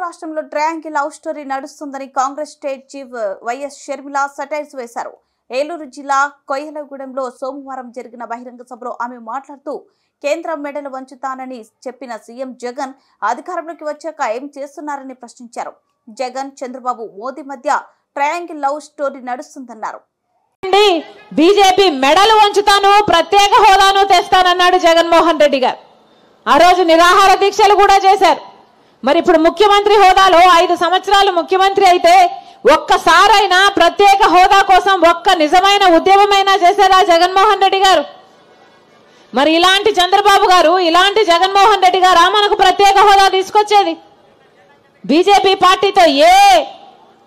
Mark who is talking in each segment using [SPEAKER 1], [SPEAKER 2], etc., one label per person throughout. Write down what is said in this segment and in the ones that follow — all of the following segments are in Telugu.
[SPEAKER 1] రాష్ట్రంలో ట్రయాంగిల్ లవ్ స్టోరీ నడుస్తుందని Congress state chief YS Sharmila satires వేశారు. ఏలూరు జిల్లా కొయ్యలగూడెంలో సోమవారం జరిగిన బహిరంగ సభలో ఆమె మాట్లాడుతూ కేంద్రం మెడలు వంచుతానని చెప్పిన సీఎం జగన్ అధికారంలోకి వచ్చాక ఏం చేస్తున్నారని ప్రశ్నించారు. జగన్ చంద్రబాబు మోదీ మధ్య ట్రయాంగిల్ లవ్ స్టోరీ నడుస్తుందన్నారు.
[SPEAKER 2] బీజేపీ మెడలు వంచుతాను, ప్రత్యేక హోదాను తెస్తానన్నాడు జగన్మోహన్ రెడ్డి గారు. ఆ రోజు నిరాహార దీక్షలు కూడా చేశారు. మరి ఇప్పుడు ముఖ్యమంత్రి హోదాలో 5 సంవత్సరాలు ముఖ్యమంత్రి అయితే ఒక్కసారైనా ప్రత్యేక హోదా కోసం ఒక్క నిజమైన ఉద్యమమైనా చేశారా జగన్మోహన్ రెడ్డి గారు? మరి ఇలాంటి చంద్రబాబు గారు, ఇలాంటి జగన్మోహన్ రెడ్డి గారా మనకు ప్రత్యేక హోదా తీసుకొచ్చేది? బీజేపీ పార్టీతో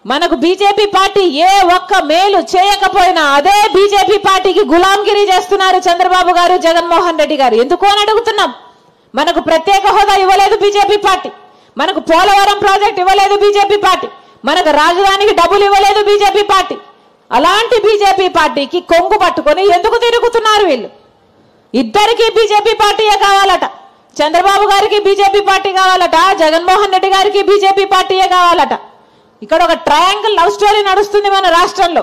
[SPEAKER 2] మనకు బీజేపీ పార్టీ ఏ ఒక్క మేలు చేయకపోయినా అదే బీజేపీ పార్టీకి గులాంగిరి చేస్తున్నారు చంద్రబాబు గారు, జగన్మోహన్ రెడ్డి గారు. ఎందుకు అని అడుగుతున్నాం. మనకు ప్రత్యేక హోదా ఇవ్వలేదు బీజేపీ పార్టీ, మనకు పోలవరం ప్రాజెక్ట్ ఇవ్వలేదు బీజేపీ పార్టీ, మనకు రాజధానికి డబ్బులు ఇవ్వలేదు బీజేపీ పార్టీ. అలాంటి బీజేపీ పార్టీకి కొంగు పట్టుకొని ఎందుకు తిరుగుతున్నారు వీళ్ళు? ఇద్దరికి బీజేపీ పార్టీయే కావాలట. చంద్రబాబు గారికి బీజేపీ పార్టీ కావాలట, జగన్మోహన్ రెడ్డి గారికి బీజేపీ పార్టీయే కావాలట. ఇక్కడ ఒక ట్రయాంగిల్ లవ్ స్టోరీ నడుస్తుంది మన రాష్ట్రంలో.